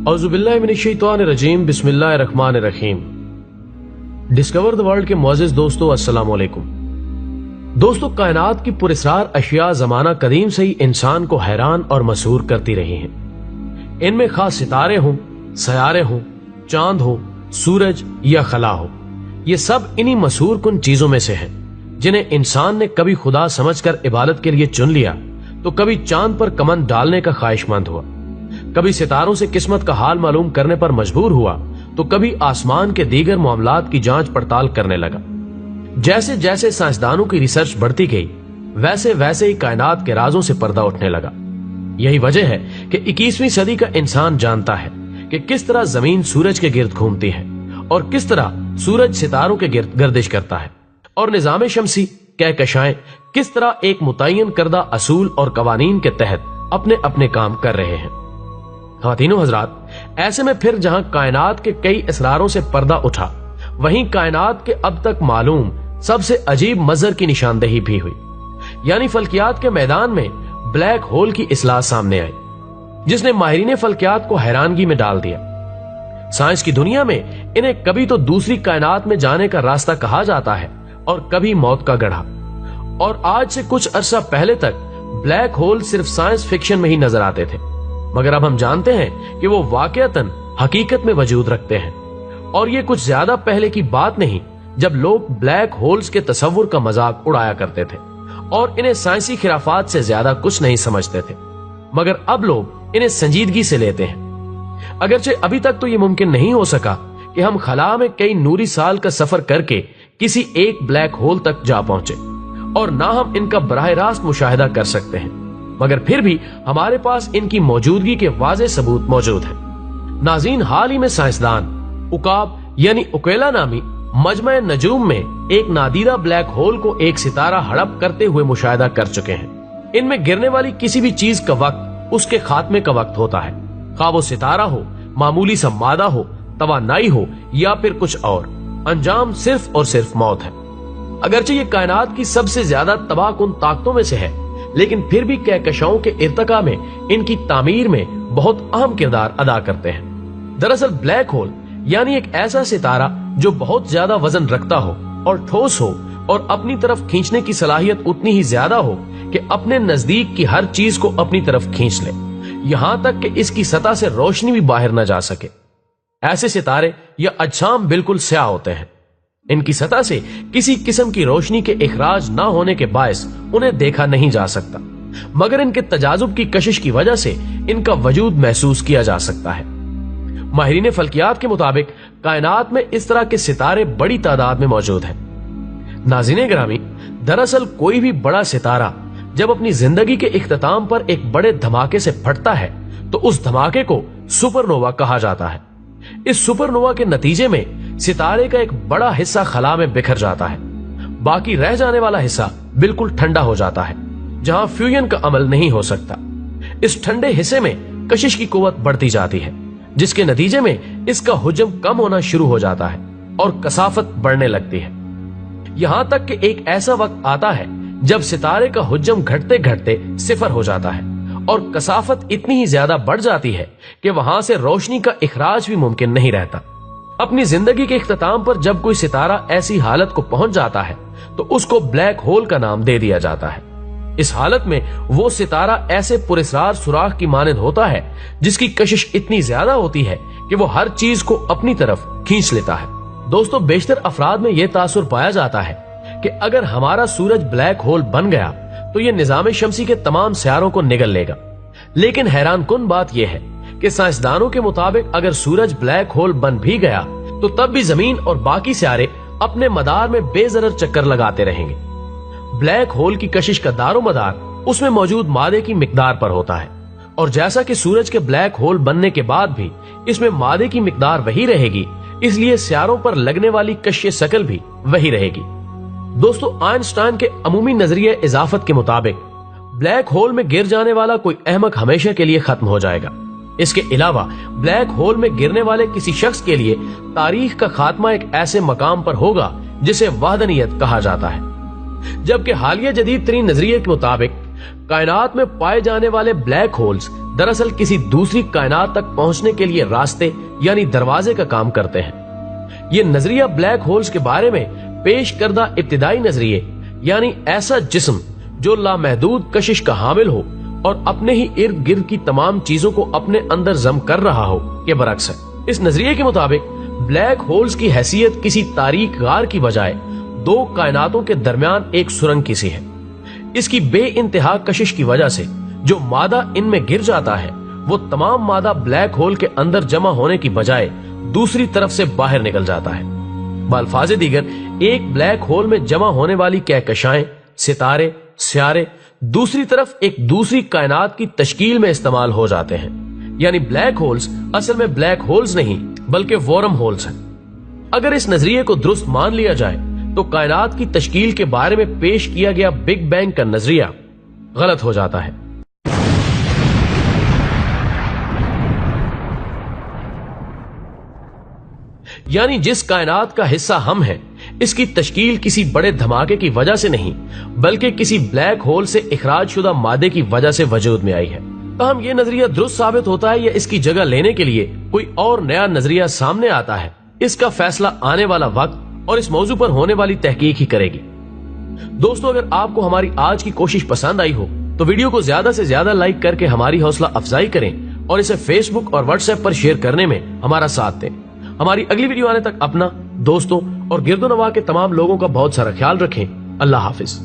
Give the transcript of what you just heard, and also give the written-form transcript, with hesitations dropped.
اعوذ باللہ من الشیطان الرجیم، بسم اللہ الرحمن الرحیم۔ ڈسکور دی ورلڈ کے معزز دوستو، السلام علیکم۔ دوستو، کائنات کی پراسرار اشیاء زمانہ قدیم سے ہی انسان کو حیران اور مسحور کرتی رہی ہیں۔ ان میں خاص ستارے ہوں، سیارے ہوں، چاند ہو، سورج یا خلا ہو، یہ سب انہی مسحور کن چیزوں میں سے ہیں جنہیں انسان نے کبھی خدا سمجھ کر عبادت کے لیے چن لیا تو کبھی چاند پر کمند ڈالنے کا خواہش مند ہوا، کبھی ستاروں سے قسمت کا حال معلوم کرنے پر مجبور ہوا تو کبھی آسمان کے دیگر معاملات کی جانچ پڑتال کرنے لگا۔ جیسے جیسے سائنسدانوں کی ریسرچ بڑھتی گئی ویسے ویسے ہی کائنات کے رازوں سے پردہ اٹھنے لگا۔ یہی وجہ ہے کہ 21ویں صدی کا انسان جانتا ہے کہ کس طرح زمین سورج کے گرد گھومتی ہے اور کس طرح سورج ستاروں کے گرد گردش کرتا ہے، اور نظام شمسی کہکشائیں کس طرح ایک متعین کردہ اصول اور قوانین کے تحت اپنے اپنے کام کر رہے ہیں۔ خواتین و حضرات، ایسے میں پھر جہاں کائنات کے کئی اسراروں سے پردہ اٹھا، وہیں کائنات کے اب تک معلوم سب سے عجیب مظہر کی نشاندہی بھی ہوئی، یعنی فلکیات کے میدان میں بلیک ہول کی اصلاح سامنے آئی، جس نے ماہرین فلکیات کو حیرانگی میں ڈال دیا۔ سائنس کی دنیا میں انہیں کبھی تو دوسری کائنات میں جانے کا راستہ کہا جاتا ہے اور کبھی موت کا گڑھا، اور آج سے کچھ عرصہ پہلے تک بلیک ہول صرف سائنس فکشن میں ہی نظر آتے تھے، مگر اب ہم جانتے ہیں کہ وہ واقعتاً حقیقت میں وجود رکھتے ہیں، اور یہ کچھ زیادہ پہلے کی بات نہیں جب لوگ بلیک ہولز کے تصور کا مذاق اڑایا کرتے تھے اور انہیں سائنسی خرافات سے زیادہ کچھ نہیں سمجھتے تھے، مگر اب لوگ انہیں سنجیدگی سے لیتے ہیں۔ اگرچہ ابھی تک تو یہ ممکن نہیں ہو سکا کہ ہم خلا میں کئی نوری سال کا سفر کر کے کسی ایک بلیک ہول تک جا پہنچے، اور نہ ہم ان کا براہ راست مشاہدہ کر سکتے ہیں، مگر پھر بھی ہمارے پاس ان کی موجودگی کے واضح ثبوت موجود ہیں۔ ناظرین، حال ہی میں سائنسدان عقاب یعنی اوکیلا نامی مجمع نجوم میں ایک نادیدہ بلیک ہول کو ایک ستارہ ہڑپ کرتے ہوئے مشاہدہ کر چکے ہیں۔ ان میں گرنے والی کسی بھی چیز کا وقت اس کے خاتمے کا وقت ہوتا ہے، خواہ وہ ستارہ ہو، معمولی سا مادہ ہو، توانائی ہو یا پھر کچھ اور، انجام صرف اور صرف موت ہے۔ اگرچہ یہ کائنات کی سب سے زیادہ تباہ کن طاقتوں میں سے ہے، لیکن پھر بھی کہکشاؤں کے ارتقاء میں ان کی تعمیر میں بہت اہم کردار ادا کرتے ہیں۔ دراصل بلیک ہول یعنی ایک ایسا ستارہ جو بہت زیادہ وزن رکھتا ہو اور ٹھوس ہو اور اپنی طرف کھینچنے کی صلاحیت اتنی ہی زیادہ ہو کہ اپنے نزدیک کی ہر چیز کو اپنی طرف کھینچ لے، یہاں تک کہ اس کی سطح سے روشنی بھی باہر نہ جا سکے۔ ایسے ستارے یا اجسام بالکل سیاہ ہوتے ہیں، ان کی سطح سے کسی قسم کی روشنی کے اخراج نہ ہونے کے باعث انہیں دیکھا نہیں جا سکتا، مگر ان کے تجاذب کی کشش کی وجہ سے ان کا وجود محسوس کیا جا سکتا ہے۔ ماہرین فلکیات کے مطابق کائنات میں اس طرح کے ستارے بڑی تعداد میں موجود ہیں۔ ناظرین گرامی، دراصل کوئی بھی بڑا ستارہ جب اپنی زندگی کے اختتام پر ایک بڑے دھماکے سے پھٹتا ہے تو اس دھماکے کو سپر نووا کہا جاتا ہے۔ اس سپر نووا کے نتیجے میں ستارے کا ایک بڑا حصہ خلا میں بکھر جاتا ہے، باقی رہ جانے والا حصہ بالکل ٹھنڈا ہو جاتا ہے، جہاں فیوژن کا عمل نہیں ہو سکتا۔ اس ٹھنڈے حصے میں کشش کی قوت بڑھتی جاتی ہے، جس کے نتیجے میں اس کا حجم کم ہونا شروع ہو جاتا ہے اور کثافت بڑھنے لگتی ہے، یہاں تک کہ ایک ایسا وقت آتا ہے جب ستارے کا حجم گھٹتے گھٹتے صفر ہو جاتا ہے اور کثافت اتنی ہی زیادہ بڑھ جاتی ہے کہ وہاں سے روشنی کا اخراج بھی ممکن نہیں رہتا۔ اپنی زندگی کے اختتام پر جب کوئی ستارہ ایسی حالت کو پہنچ جاتا ہے تو اس کو بلیک ہول کا نام دے دیا جاتا ہے۔ اس حالت میں وہ ستارہ ایسے پراسرار سوراخ کی مانند ہوتا ہے جس کی کشش اتنی زیادہ ہوتی ہے کہ وہ ہر چیز کو اپنی طرف کھینچ لیتا ہے۔ دوستو، بیشتر افراد میں یہ تاثر پایا جاتا ہے کہ اگر ہمارا سورج بلیک ہول بن گیا تو یہ نظام شمسی کے تمام سیاروں کو نگل لے گا، لیکن حیران کن بات یہ ہے کہ سائنسدانوں کے مطابق اگر سورج بلیک ہول بن بھی گیا تو تب بھی زمین اور باقی سیارے اپنے مدار میں بے ضرر چکر لگاتے رہیں گے۔ بلیک ہول کی کشش کا دار و مدار اس میں موجود مادے کی مقدار پر ہوتا ہے، اور جیسا کہ سورج کے بلیک ہول بننے کے بعد بھی اس میں مادے کی مقدار وہی رہے گی، اس لیے سیاروں پر لگنے والی کشش شکل بھی وہی رہے گی۔ دوستو، آئنسٹائن کے عمومی نظریہ اضافت کے مطابق بلیک ہول میں گر جانے والا کوئی احمق ہمیشہ کے لیے ختم ہو جائے گا۔ اس کے علاوہ بلیک ہول میں گرنے والے کسی شخص کے لیے تاریخ کا خاتمہ ایک ایسے مقام پر ہوگا جسے وحدانیت کہا جاتا ہے، جبکہ حالیہ جدید ترین نظریے کے مطابق کائنات میں پائے جانے والے بلیک ہولز دراصل کسی دوسری کائنات تک پہنچنے کے لیے راستے یعنی دروازے کا کام کرتے ہیں۔ یہ نظریہ بلیک ہولز کے بارے میں پیش کردہ ابتدائی نظریے یعنی ایسا جسم جو لامحدود کشش کا حامل ہو اور اپنے ہی ارد گرد کی تمام چیزوں کو اپنے اندر ضم کر رہا ہو کے برعکس ہے۔ اس نظریے کے مطابق بلیک ہولز کی حیثیت کسی تاریک غار کی بجائے دو کائناتوں کے درمیان ایک سرنگ کی سی ہے۔ اس کی بے انتہا کشش کی وجہ سے جو مادہ ان میں گر جاتا ہے وہ تمام مادہ بلیک ہول کے اندر جمع ہونے کی بجائے دوسری طرف سے باہر نکل جاتا ہے۔ بالفاظ دیگر ایک بلیک ہول میں جمع ہونے والی کہکشائیں، ستارے، سیارے دوسری طرف ایک دوسری کائنات کی تشکیل میں استعمال ہو جاتے ہیں، یعنی بلیک ہولز اصل میں بلیک ہولز نہیں بلکہ وارم ہولز ہیں۔ اگر اس نظریے کو درست مان لیا جائے تو کائنات کی تشکیل کے بارے میں پیش کیا گیا بگ بینگ کا نظریہ غلط ہو جاتا ہے۔ یعنی جس کائنات کا حصہ ہم ہیں اس کی تشکیل کسی بڑے دھماکے کی وجہ سے نہیں بلکہ کسی بلیک ہول سے اخراج شدہ مادے کی وجہ سے وجود میں آئی ہے۔ تاہم یہ نظریہ درست ثابت ہوتا ہے یا اس کی جگہ لینے کے لیے کوئی اور نیا نظریہ سامنے آتا ہے، اس کا فیصلہ آنے والا وقت اور اس موضوع پر ہونے والی تحقیق ہی کرے گی۔ دوستو، اگر آپ کو ہماری آج کی کوشش پسند آئی ہو تو ویڈیو کو زیادہ سے زیادہ لائک کر کے ہماری حوصلہ افزائی کریں اور اسے فیس بک اور واٹس ایپ پر شیئر کرنے میں ہمارا ساتھ دیں۔ ہماری اگلی ویڈیو آنے تک اپنا، دوستوں اور گرد و نواح کے تمام لوگوں کا بہت سارا خیال رکھیں۔ اللہ حافظ۔